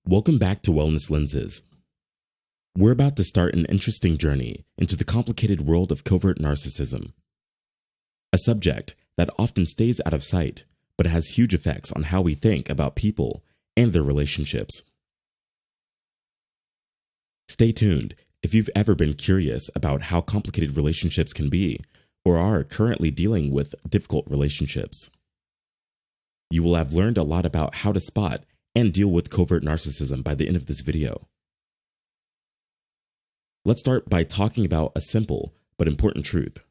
Welcome back to Wellness Lenses. We're about to start an interesting journey into the complicated world of covert narcissism, a subject that often stays out of sight but has huge effects on how we think about people and their relationships. Stay tuned if you've ever been curious about how complicated relationships can be or are currently dealing with difficult relationships. You will have learned a lot about how to spot and deal with covert narcissism by the end of this video. Let's start by talking about a simple but important truth.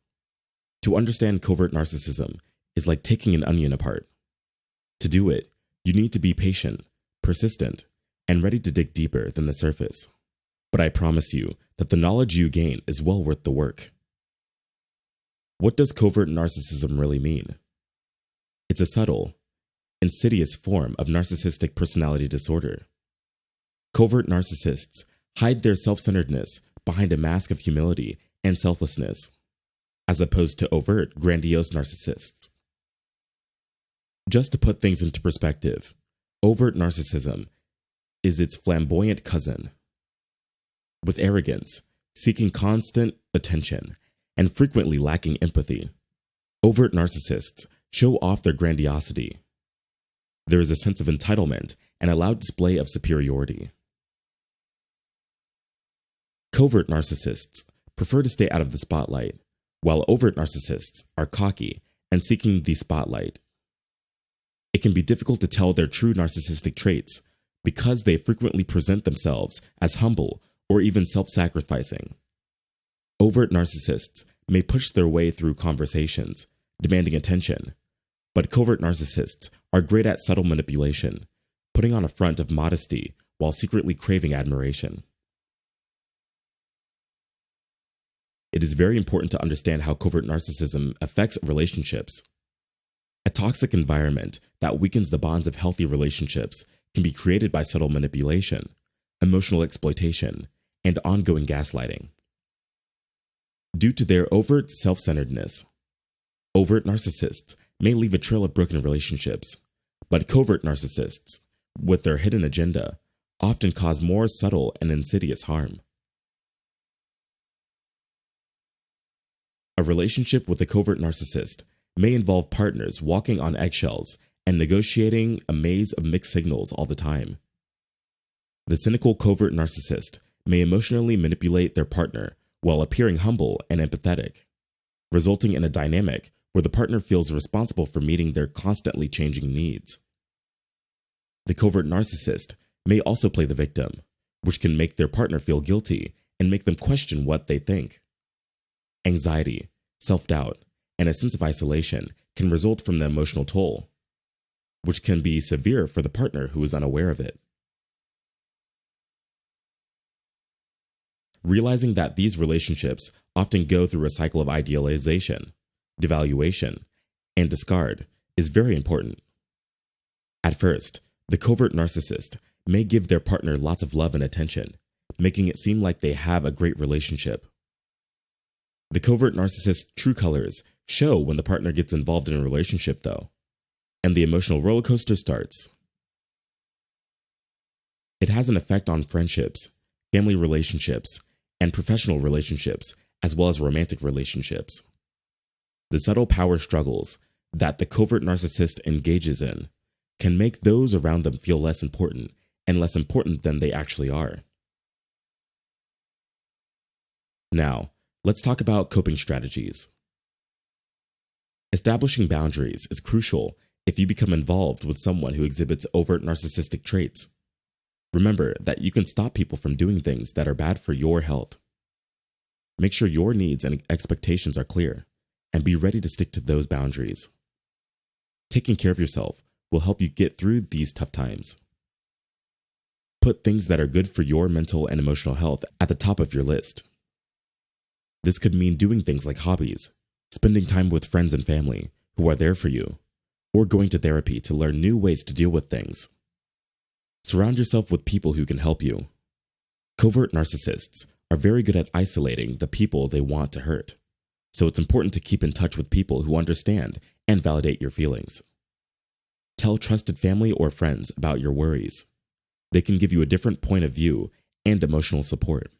To understand covert narcissism is like taking an onion apart. To do it, you need to be patient, persistent, and ready to dig deeper than the surface. But I promise you that the knowledge you gain is well worth the work. What does covert narcissism really mean? It's a subtle, insidious form of narcissistic personality disorder. Covert narcissists hide their self-centeredness behind a mask of humility and selflessness, as opposed to overt, grandiose narcissists. Just to put things into perspective, overt narcissism is its flamboyant cousin. With arrogance, seeking constant attention, and frequently lacking empathy, overt narcissists show off their grandiosity. There is a sense of entitlement and a loud display of superiority. Covert narcissists prefer to stay out of the spotlight, while overt narcissists are cocky and seeking the spotlight. It can be difficult to tell their true narcissistic traits because they frequently present themselves as humble or even self-sacrificing. Overt narcissists may push their way through conversations, demanding attention, but covert narcissists are great at subtle manipulation, putting on a front of modesty while secretly craving admiration. It is very important to understand how covert narcissism affects relationships. A toxic environment that weakens the bonds of healthy relationships can be created by subtle manipulation, emotional exploitation, and ongoing gaslighting. Due to their overt self-centeredness, overt narcissists may leave a trail of broken relationships, but covert narcissists, with their hidden agenda, often cause more subtle and insidious harm. A relationship with a covert narcissist may involve partners walking on eggshells and negotiating a maze of mixed signals all the time. The cynical covert narcissist may emotionally manipulate their partner while appearing humble and empathetic, resulting in a dynamic where the partner feels responsible for meeting their constantly changing needs. The covert narcissist may also play the victim, which can make their partner feel guilty and make them question what they think. Anxiety, self-doubt, and a sense of isolation can result from the emotional toll, which can be severe for the partner who is unaware of it. Realizing that these relationships often go through a cycle of idealization, devaluation, and discard is very important. At first, the covert narcissist may give their partner lots of love and attention, making it seem like they have a great relationship. The covert narcissist's true colors show when the partner gets involved in a relationship, though, and the emotional roller coaster starts. It has an effect on friendships, family relationships, and professional relationships, as well as romantic relationships. The subtle power struggles that the covert narcissist engages in can make those around them feel less important and less important than they actually are. Now, let's talk about coping strategies. Establishing boundaries is crucial if you become involved with someone who exhibits overt narcissistic traits. Remember that you can stop people from doing things that are bad for your health. Make sure your needs and expectations are clear, and be ready to stick to those boundaries. Taking care of yourself will help you get through these tough times. Put things that are good for your mental and emotional health at the top of your list. This could mean doing things like hobbies, spending time with friends and family who are there for you, or going to therapy to learn new ways to deal with things. Surround yourself with people who can help you. Covert narcissists are very good at isolating the people they want to hurt, so it's important to keep in touch with people who understand and validate your feelings. Tell trusted family or friends about your worries. They can give you a different point of view and emotional support.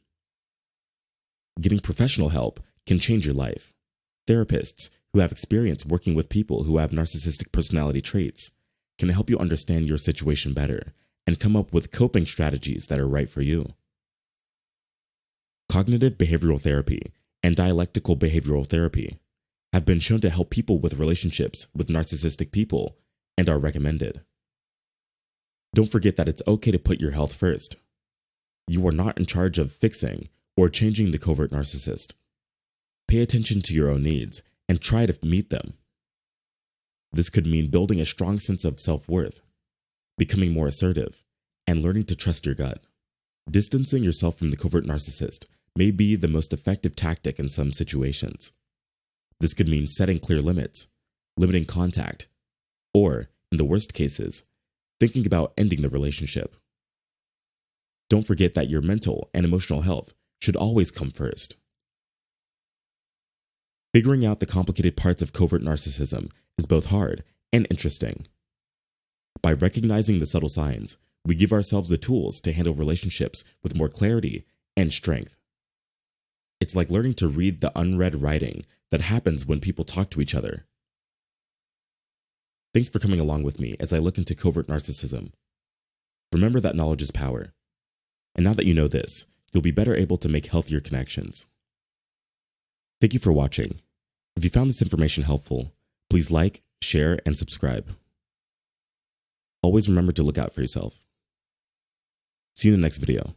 Getting professional help can change your life. Therapists who have experience working with people who have narcissistic personality traits can help you understand your situation better and come up with coping strategies that are right for you. Cognitive behavioral therapy and dialectical behavioral therapy have been shown to help people with relationships with narcissistic people and are recommended. Don't forget that it's okay to put your health first. You are not in charge of fixing or changing the covert narcissist. Pay attention to your own needs and try to meet them. This could mean building a strong sense of self-worth, becoming more assertive, and learning to trust your gut. Distancing yourself from the covert narcissist may be the most effective tactic in some situations. This could mean setting clear limits, limiting contact, or, in the worst cases, thinking about ending the relationship. Don't forget that your mental and emotional health should always come first. Figuring out the complicated parts of covert narcissism is both hard and interesting. By recognizing the subtle signs, we give ourselves the tools to handle relationships with more clarity and strength. It's like learning to read the unread writing that happens when people talk to each other. Thanks for coming along with me as I look into covert narcissism. Remember that knowledge is power. And now that you know this, you'll be better able to make healthier connections. Thank you for watching. If you found this information helpful, please like, share, and subscribe. Always remember to look out for yourself. See you in the next video.